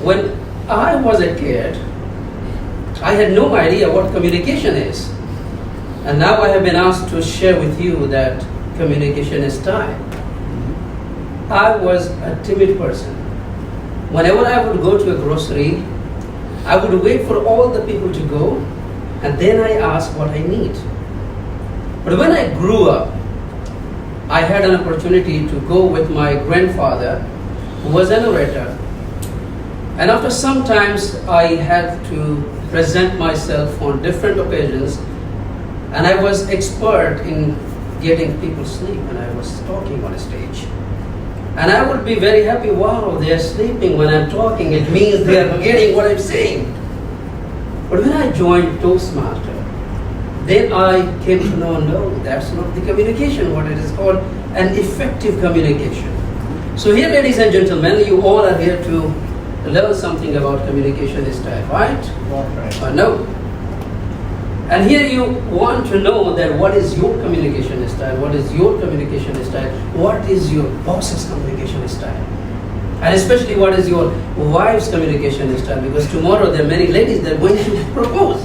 When I was a kid, I had no idea what communication is. And now I have been asked to share with you that communication style. I was a timid person. Whenever I would go to a grocery, I would wait for all the people to go, and then I ask what I need. But when I grew up, I had an opportunity to go with my grandfather, who was an orator. And after some times, I had to present myself on different occasions, and I was expert in getting people sleep when I was talking on a stage. And I would be very happy, wow, they are sleeping when I'm talking, it means they are getting what I'm saying. But when I joined Toastmaster, then I came to know, no, that's not the communication, what it is called an effective communication. So here, ladies and gentlemen, you all are here to learn something about communication style, right? No. And here you want to know that what is your communication style, what is your communication style, what is your boss's communication style, and especially what is your wife's communication style, because tomorrow there are many ladies that are going to propose.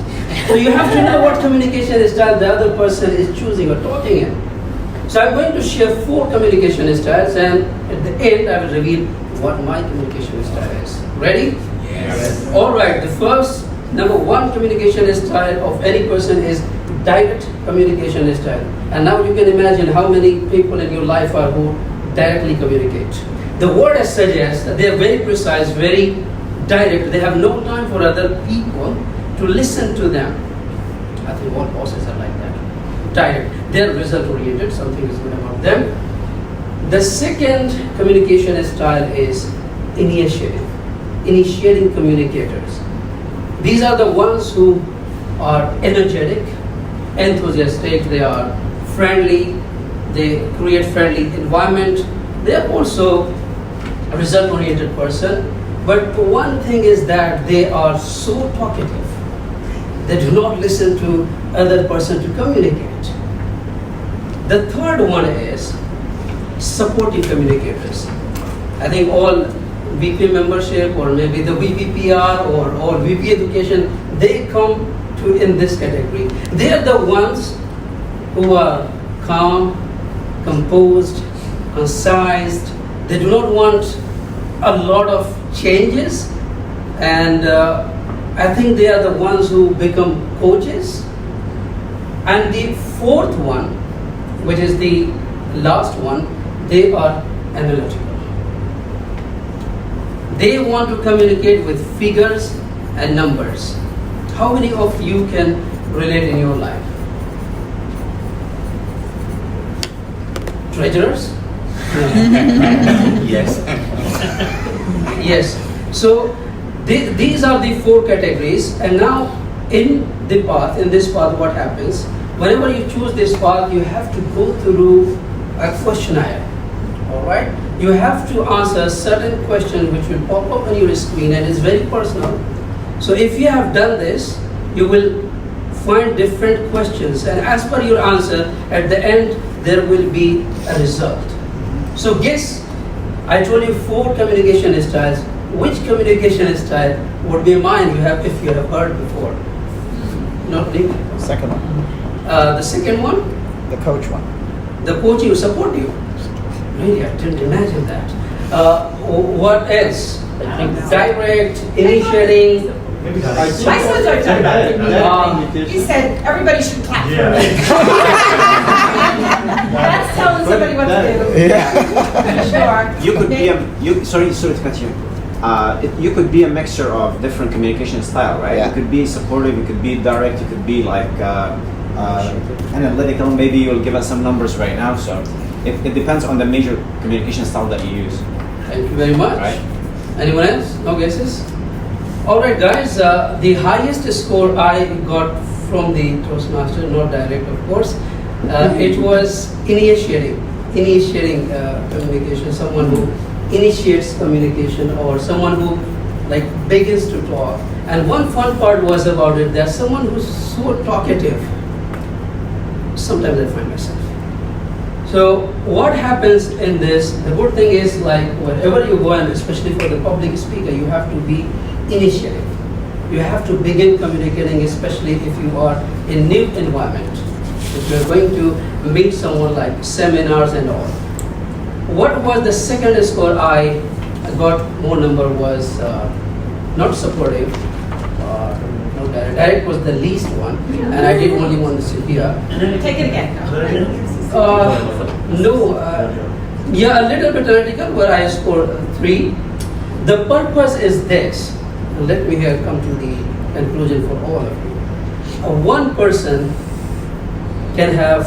So you have to know what communication style the other person is choosing or talking in. So I'm going to share 4 communication styles, and at the end I will reveal what my communication style is. Ready? Yes. All right, the first number 1 communication style of any person is direct communication style. And now you can imagine how many people in your life are who directly communicate. The word suggests that they are very precise, very direct. They have no time for other people to listen to them. I think all bosses are like that. Direct. They are result oriented. Something is good about them. The second communication style is initiative. Initiating communicators. These are the ones who are energetic, enthusiastic, they are friendly, they create friendly environment. They are also a result-oriented person. But one thing is that they are so talkative. They do not listen to other person to communicate. The third one is supportive communicators. I think all VP membership or maybe the VPPR or VP education, they come to in this category. They are the ones who are calm, composed, concise. They do not want a lot of changes, and I think they are the ones who become coaches. And the fourth one, which is the last one, they are analytical. They want to communicate with figures and numbers. How many of you can relate in your life? Treasurers? Yes. Yes. So these are the 4 categories, and now in this path, what happens? Whenever you choose this path, you have to go through a questionnaire. All right? You have to answer certain questions which will pop up on your screen, and it's very personal. So if you have done this, you will find different questions, and as per your answer, at the end there will be a result. So guess, I told you 4 communication styles. Which communication style would be mine? If you have heard before. Not me. Second one. The second one, The coach one. the coach will support you. Really, I didn't imagine that. What else? Direct, initiating. My sons are done. He said everybody should clap for me. That's telling somebody what to do. Yeah. Sure. You could be sorry to cut you. You could be a mixture of different communication style, right? Yeah. You could be supportive, you could be direct, you could be like analytical. Maybe you'll give us some numbers right now. So it depends on the major communication style that you use. Thank you very much. Right. Anyone else? No guesses? All right, guys. The highest score I got from the Toastmaster, not direct, of course. It was initiating communication. Someone who initiates communication, or someone who like begins to talk. And one fun part was about it. There's someone who's so talkative. Sometimes I find myself. So what happens in this, the good thing is like wherever you go, and especially for the public speaker, you have to be initiative. You have to begin communicating, especially if you are in new environment. If you're going to meet someone like seminars and all. What was the second score I got more number was not supportive. No, direct was the least one, and I did only one this year. Take it again. No, yeah, a little bit analytical where I scored 3. The purpose is this. Let me here come to the conclusion for all of you. One person can have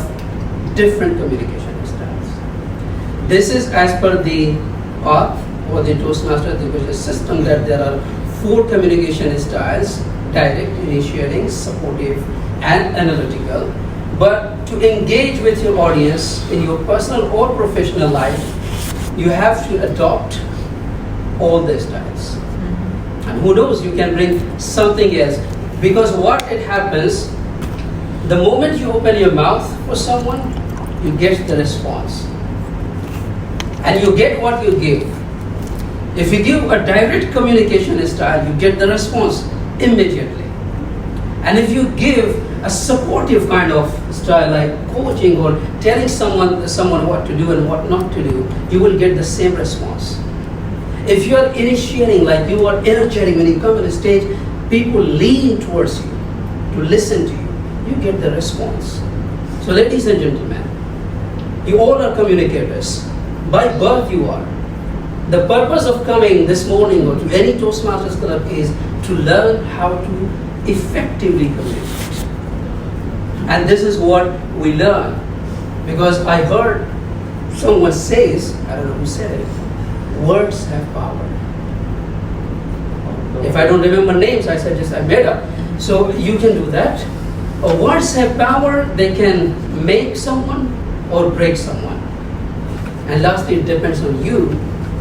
different communication styles. This is as per the path or the Toastmaster education system that there are 4 communication styles: direct, initiating, supportive, and analytical. But to engage with your audience in your personal or professional life, you have to adopt all the styles. And who knows, you can bring something else. Because what it happens, the moment you open your mouth for someone, you get the response. And you get what you give. If you give a direct communication style, you get the response immediately. And if you give a supportive kind of style like coaching or telling someone what to do and what not to do, you will get the same response. If you are initiating, like you are energetic when you come on the stage, people lean towards you to listen to you, you get the response. So ladies and gentlemen, you all are communicators. By birth you are. The purpose of coming this morning or to any Toastmasters Club is to learn how to effectively communicate. And this is what we learn. Because I heard someone says, I don't know who said it, words have power. If I don't remember names, I suggest I made up. So you can do that. Words have power, they can make someone or break someone. And lastly, it depends on you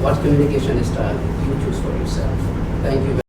what communication style you choose for yourself. Thank you.